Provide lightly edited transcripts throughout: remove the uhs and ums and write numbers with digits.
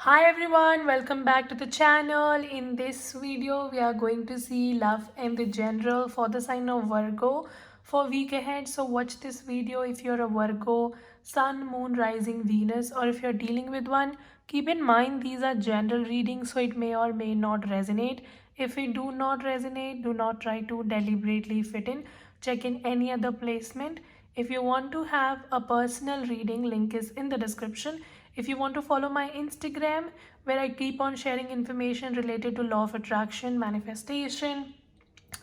Hi everyone, welcome back to the channel. In this video, we are going to see love and the general for the sign of Virgo for week ahead. So watch this video if you're a Virgo, Sun, Moon, Rising, Venus, or if you're dealing with one. Keep in mind these are general readings, so it may or may not resonate. If it do not resonate, do not try to deliberately fit in. Check in any other placement. If you want to have a personal reading, link is in the description. If you want to follow my Instagram, where I keep on sharing information related to law of attraction, manifestation,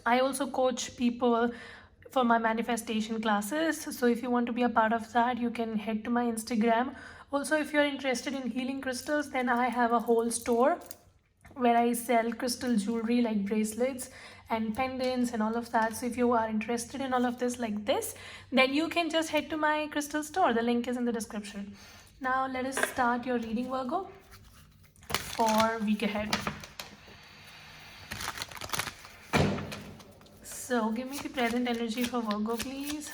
I also coach people for my manifestation classes. So if you want to be a part of that, you can head to my Instagram. Also, if you're interested in healing crystals, then I have a whole store where I sell crystal jewelry like bracelets and pendants and all of that. So if you are interested in all of this like this, then you can just head to my crystal store. The link is in the description. Now let us start your reading, Virgo, for week ahead. So give me the present energy for Virgo, please.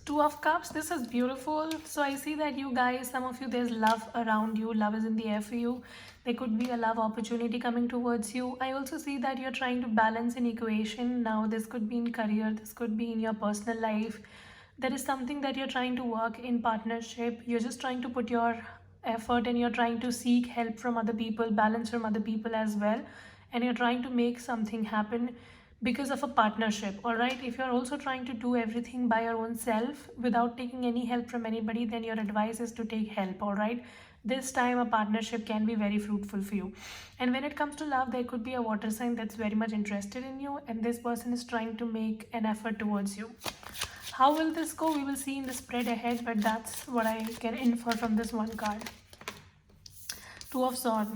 Two of Cups. This is beautiful. So I see that you guys, some of you, there's love around you. Love is in the air for you. There could be a love opportunity coming towards you. I also see that you're trying to balance an equation. Now this could be in career, this could be in your personal life. There is something that you're trying to work in partnership. You're just trying to put your effort and you're trying to seek help from other people, balance from other people as well. And you're trying to make something happen because of a partnership. All right, if you're also trying to do everything by your own self without taking any help from anybody, then your advice is to take help. All right, this time a partnership can be very fruitful for you. And when it comes to love, there could be a water sign that's very much interested in you, and this person is trying to make an effort towards you. How will this go? We will see in the spread ahead, but that's what I can infer from this one card. Two of Swords.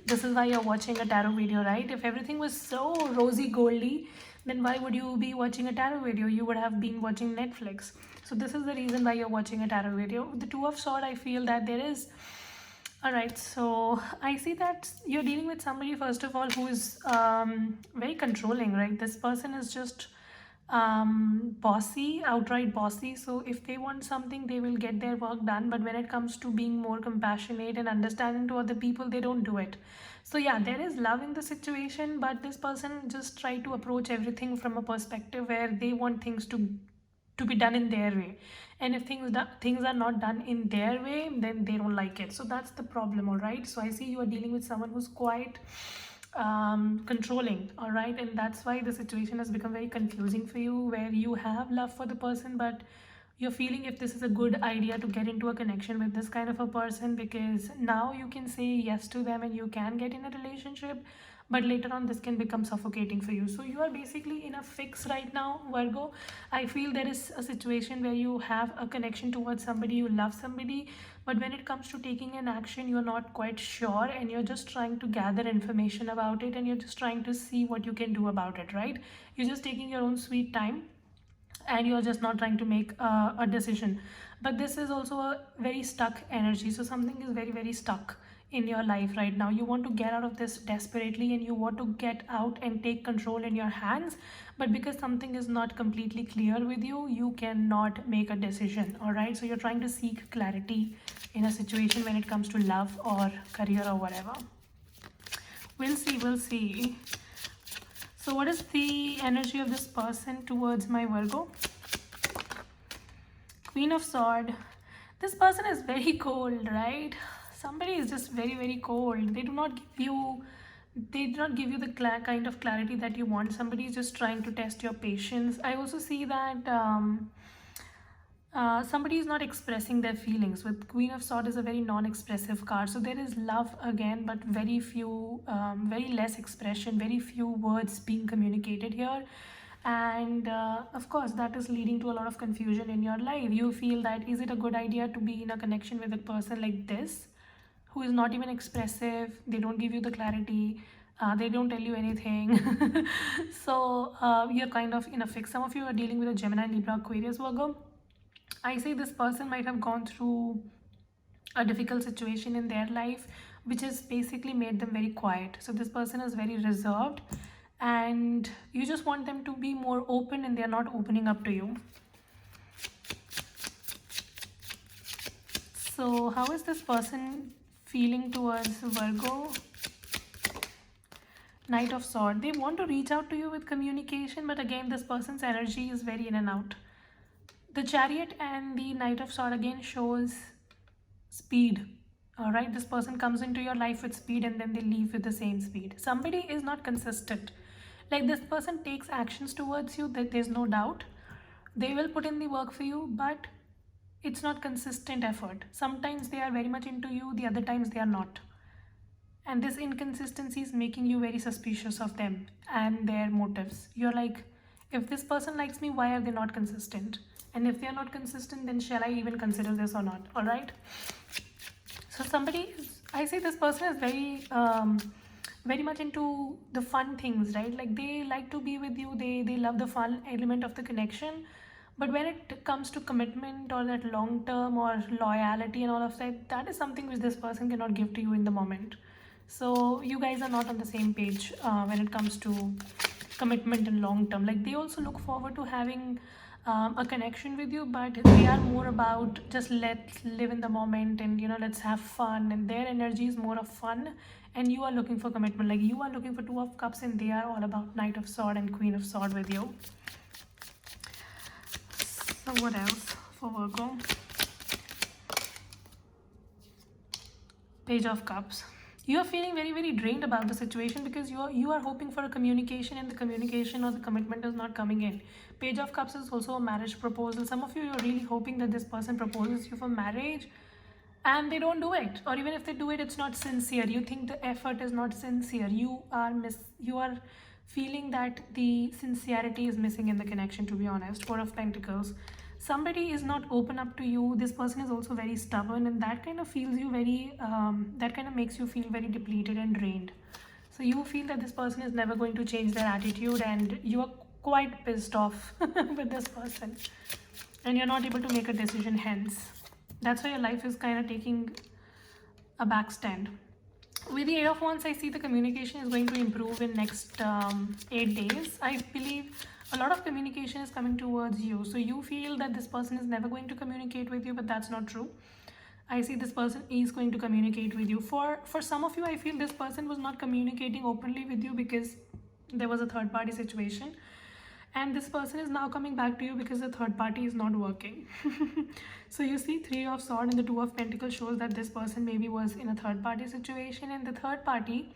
This is why you're watching a tarot video, right? If everything was so rosy goldy, then why would you be watching a tarot video? You would have been watching Netflix. So this is the reason why you're watching a tarot video. The Two of Swords, I feel that there is... Alright, so I see that you're dealing with somebody, first of all, who is very controlling, right? This person is just bossy, outright bossy. So if they want something, they will get their work done, but when it comes to being more compassionate and understanding to other people, they don't do it. So yeah, there is love in the situation, but this person just try to approach everything from a perspective where they want things to be done in their way, and if things are not done in their way, then they don't like it. So that's the problem. All right, so I see you are dealing with someone who's quite controlling. All right, and that's why the situation has become very confusing for you, where you have love for the person, but you're feeling if this is a good idea to get into a connection with this kind of a person, because now you can say yes to them and you can get in a relationship, but later on this can become suffocating for you. So you are basically in a fix right now, Virgo. I feel there is a situation where you have a connection towards somebody, you love somebody, but when it comes to taking an action, you're not quite sure, and you're just trying to gather information about it, and you're just trying to see what you can do about it, right? You're just taking your own sweet time, and you're just not trying to make a decision. But this is also a very stuck energy. So something is very, very stuck in your life right now. You want to get out of this desperately, and you want to get out and take control in your hands, but because something is not completely clear with you, you cannot make a decision. All right, so you're trying to seek clarity in a situation when it comes to love or career or whatever. We'll see. So what is the energy of this person towards my Virgo? Queen of Swords. This person is very cold, right? Somebody is just very, very cold. They do not give you the kind of clarity that you want. Somebody is just trying to test your patience. I also see that somebody is not expressing their feelings. With Queen of Swords is a very non-expressive card, so there is love again, but very few, very less expression, very few words being communicated here. And of course that is leading to a lot of confusion in your life. You feel that, is it a good idea to be in a connection with a person like this, who is not even expressive? They don't give you the clarity, they don't tell you anything. So you're kind of in a fix. Some of you are dealing with a Gemini, Libra, Aquarius, Virgo. I say this person might have gone through a difficult situation in their life, which has basically made them very quiet. So this person is very reserved, and you just want them to be more open, and they're not opening up to you. So how is this person feeling towards Virgo? Knight of Sword. They want to reach out to you with communication, but again, this person's energy is very in and out. The Chariot and the Knight of Sword again shows speed. All right, this person comes into your life with speed and then they leave with the same speed. Somebody is not consistent. Like, this person takes actions towards you, that there's no doubt. They will put in the work for you, but it's not consistent effort. Sometimes they are very much into you, the other times they are not. And this inconsistency is making you very suspicious of them and their motives. You're like, if this person likes me, why are they not consistent? And if they are not consistent, then shall I even consider this or not? All right. So somebody is, I say this person is very much into the fun things, right? Like, they like to be with you. They love the fun element of the connection. But when it comes to commitment or that long term or loyalty and all of that, that is something which this person cannot give to you in the moment. So you guys are not on the same page when it comes to commitment and long term. Like, they also look forward to having a connection with you, but they are more about just let's live in the moment and, you know, let's have fun. And their energy is more of fun, and you are looking for commitment. Like, you are looking for Two of Cups and they are all about Knight of Sword and Queen of Sword with you. So what else for Virgo? Page of Cups. You are feeling very, very drained about the situation because you are hoping for a communication, and the communication or the commitment is not coming in. Page of Cups is also a marriage proposal. Some of you are really hoping that this person proposes you for marriage and they don't do it, or even if they do it, it's not sincere. You think the effort is not sincere. You are feeling that the sincerity is missing in the connection, to be honest. Four of Pentacles. Somebody is not open up to you. This person is also very stubborn, and that kind of feels you very that kind of makes you feel very depleted and drained. So you feel that this person is never going to change their attitude, and you are quite pissed off with this person, and you're not able to make a decision. Hence, that's why your life is kind of taking a back stand. With the Eight of Wands, I see the communication is going to improve in next 8 days. I believe a lot of communication is coming towards you. So you feel that this person is never going to communicate with you, but that's not true. I see this person is going to communicate with you. For some of you, I feel this person was not communicating openly with you because there was a third party situation. And this person is now coming back to you because the third party is not working. So you see Three of Swords and the Two of Pentacles shows that this person maybe was in a third party situation, and the third party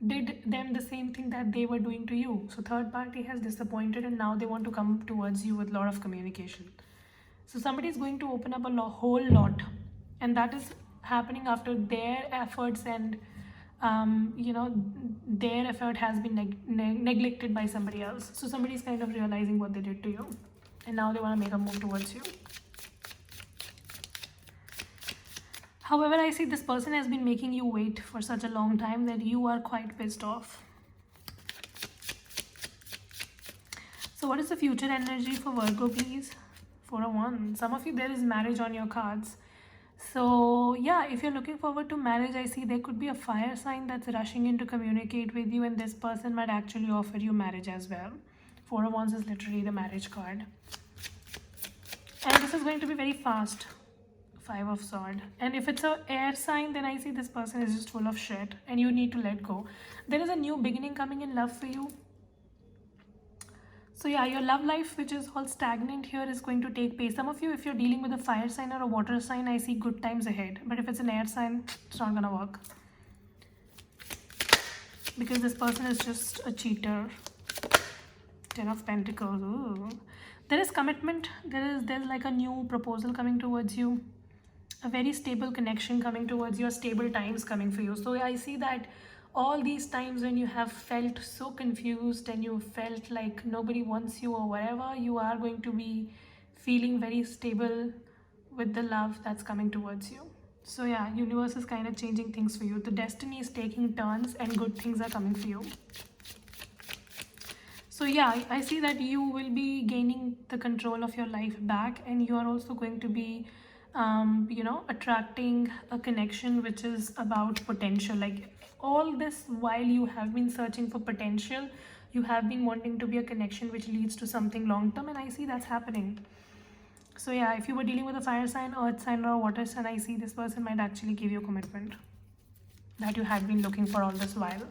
did them the same thing that they were doing to you. So third party has disappointed, and now they want to come towards you with a lot of communication. So somebody is going to open up a whole lot, and that is happening after their efforts and you know, their effort has been neglected by somebody else. So somebody is kind of realizing what they did to you, and now they want to make a move towards you. However, I see this person has been making you wait for such a long time that you are quite pissed off. So what is the future energy for Virgo, please? Four of Wands. Some of you, there is marriage on your cards. So yeah, if you're looking forward to marriage, I see there could be a fire sign that's rushing in to communicate with you, and this person might actually offer you marriage as well. Four of Wands is literally the marriage card. And this is going to be very fast. Five of Swords. And if it's an air sign, then I see this person is just full of shit and you need to let go. There is a new beginning coming in love for you. So yeah, your love life, which is all stagnant here, is going to take pace. Some of you, if you're dealing with a fire sign or a water sign, I see good times ahead. But if it's an air sign, it's not gonna work. Because this person is just a cheater. Ten of Pentacles. Ooh. There is commitment. There's like a new proposal coming towards you. A very stable connection coming towards you. Stable times coming for you. So I see that all these times when you have felt so confused and you felt like nobody wants you or whatever, you are going to be feeling very stable with the love that's coming towards you. So yeah, universe is kind of changing things for you. The destiny is taking turns and good things are coming for you. So yeah, I see that you will be gaining the control of your life back, and you are also going to be you know, attracting a connection which is about potential. Like, all this while you have been searching for potential, you have been wanting to be a connection which leads to something long term, and I see that's happening. So yeah, if you were dealing with a fire sign, earth sign, or a water sign, I see this person might actually give you commitment that you had been looking for all this while.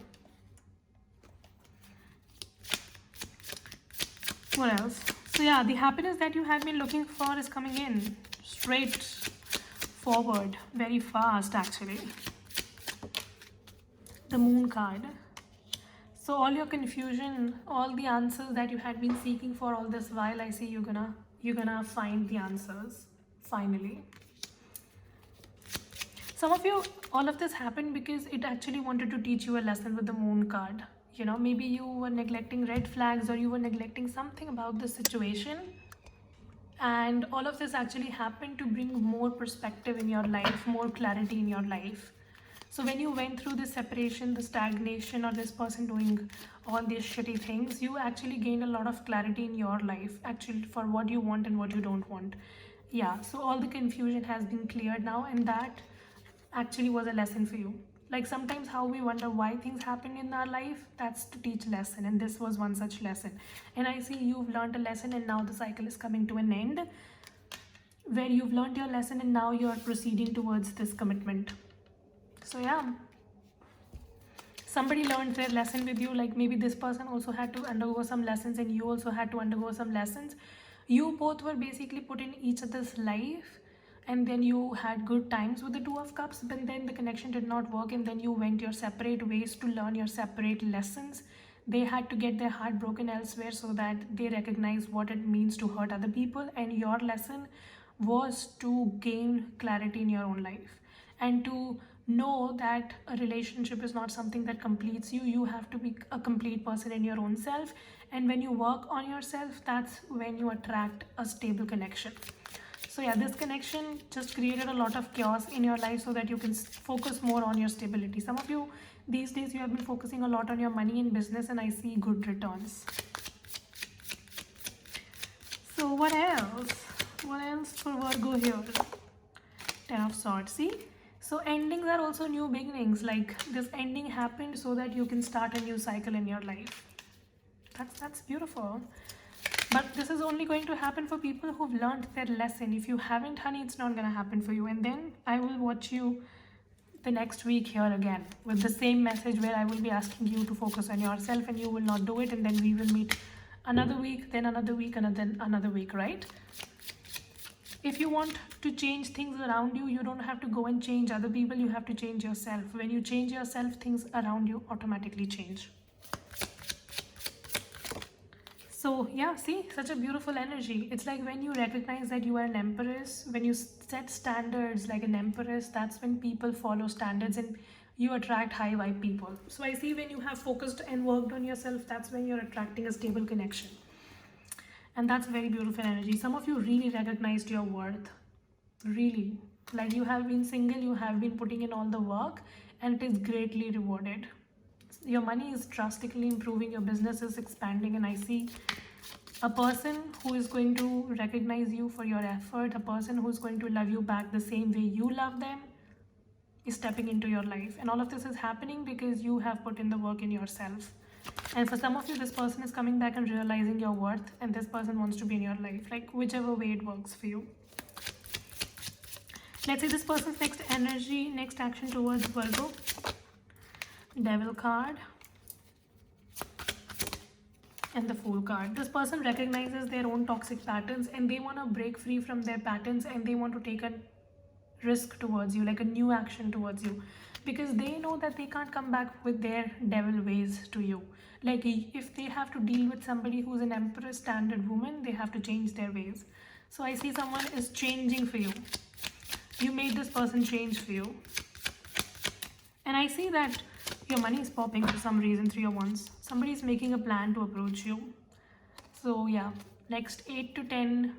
What else? So yeah, the happiness that you have been looking for is coming in straight forward, very fast actually. The moon card. So all your confusion, all the answers that you had been seeking for all this while, I see you're gonna find the answers finally. Some of you, all of this happened because it actually wanted to teach you a lesson with the moon card. You know, maybe you were neglecting red flags, or you were neglecting something about the situation, and all of this actually happened to bring more perspective in your life, more clarity in your life. So when you went through the separation, the stagnation, or this person doing all these shitty things, you actually gained a lot of clarity in your life, actually, for what you want and what you don't want. Yeah, so all the confusion has been cleared now, and that actually was a lesson for you. Like sometimes how we wonder why things happen in our life, that's to teach lesson, and this was one such lesson. And I see you've learned a lesson, and now the cycle is coming to an end where you've learned your lesson and now you're proceeding towards this commitment. So yeah, somebody learned their lesson with you. Like maybe this person also had to undergo some lessons, and you also had to undergo some lessons. You both were basically put in each other's life, and then you had good times with the Two of Cups, but then the connection did not work, and then you went your separate ways to learn your separate lessons. They had to get their heart broken elsewhere so that they recognize what it means to hurt other people, and your lesson was to gain clarity in your own life and to know that a relationship is not something that completes you. You have to be a complete person in your own self, and when you work on yourself, that's when you attract a stable connection. So yeah, this connection just created a lot of chaos in your life so that you can focus more on your stability. Some of you these days, you have been focusing a lot on your money and business, and I see good returns. So what else? What else for Virgo here? Ten of Swords. See? So endings are also new beginnings. Like this ending happened so that you can start a new cycle in your life. That's beautiful. But this is only going to happen for people who've learned their lesson. If you haven't, honey, it's not going to happen for you. And then I will watch you the next week here again with the same message where I will be asking you to focus on yourself, and you will not do it, and then we will meet another week, then another week, and then another week, right? If you want to change things around you, you don't have to go and change other people, you have to change yourself. When you change yourself, things around you automatically change. So yeah, see, such a beautiful energy. It's like when you recognize that you are an empress, when you set standards like an empress, that's when people follow standards and you attract high vibe people. So I see when you have focused and worked on yourself, that's when you're attracting a stable connection. And that's very beautiful energy. Some of you really recognized your worth. Really. Like you have been single, you have been putting in all the work, and it is greatly rewarded. Your money is drastically improving, your business is expanding, and I see a person who is going to recognize you for your effort, a person who is going to love you back the same way you love them, is stepping into your life. And all of this is happening because you have put in the work in yourself. And for some of you, this person is coming back and realizing your worth, and this person wants to be in your life, like whichever way it works for you. Let's say this person's next energy, next action towards Virgo. Devil card and the Fool card. This person recognizes their own toxic patterns, and they want to break free from their patterns, and they want to take a risk towards you, like a new action towards you, because they know that they can't come back with their devil ways to you. Like if they have to deal with somebody who's an empress standard woman, they have to change their ways. So I see someone is changing for you. You made this person change for you. And I see that your money is popping for some reason, 3 of Wands. Somebody is making a plan to approach you. So yeah, next 8 to 10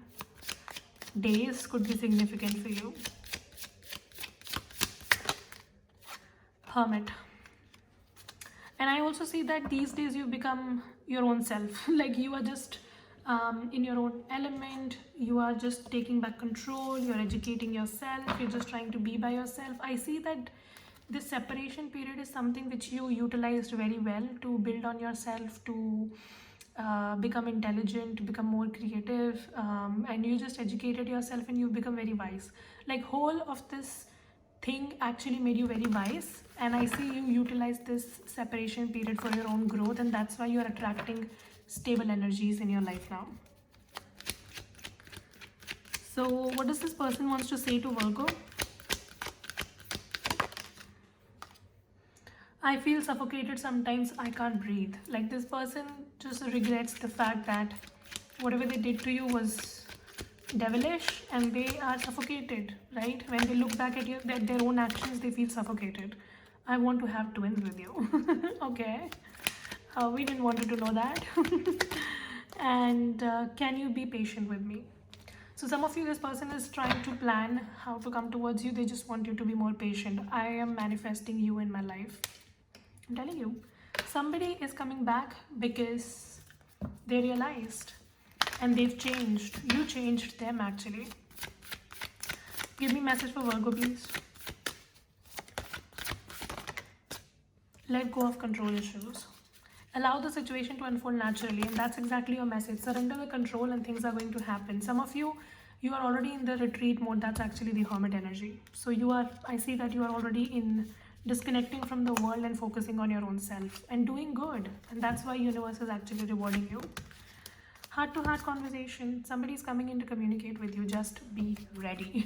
days could be significant for you. Hermit. And I also see that these days you become your own self. Like you are just in your own element. You are just taking back control. You're educating yourself. You're just trying to be by yourself. I see that this separation period is something which you utilized very well to build on yourself, to become intelligent, become more creative, and you just educated yourself and you become very wise. Like whole of this thing actually made you very wise, and I see you utilize this separation period for your own growth, and that's why you're attracting stable energies in your life now. So what does this person wants to say to Virgo? I feel suffocated sometimes, I can't breathe. Like this person just regrets the fact that whatever they did to you was devilish and they are suffocated, right? When they look back at their own actions, they feel suffocated. I want to have twins with you. Okay. We didn't want you to know that. And can you be patient with me? So some of you, this person is trying to plan how to come towards you. They just want you to be more patient. I am manifesting you in my life. I'm telling you, somebody is coming back because they realized and they've changed. You changed them actually. Give me message for Virgo, please. Let go of control issues. Allow the situation to unfold naturally, and that's exactly your message. Surrender the control and things are going to happen. Some of you, you are already in the retreat mode. That's actually the hermit energy. So you are, I see that you are already in disconnecting from the world and focusing on your own self and doing good. And that's why universe is actually rewarding you. Heart-to-heart conversation. Somebody's coming in to communicate with you. Just be ready.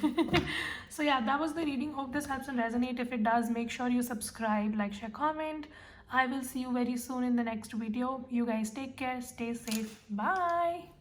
So yeah, that was the reading. Hope this helps and resonate. If it does, make sure you subscribe, like, share, comment. I will see you very soon in the next video. You guys take care. Stay safe. Bye.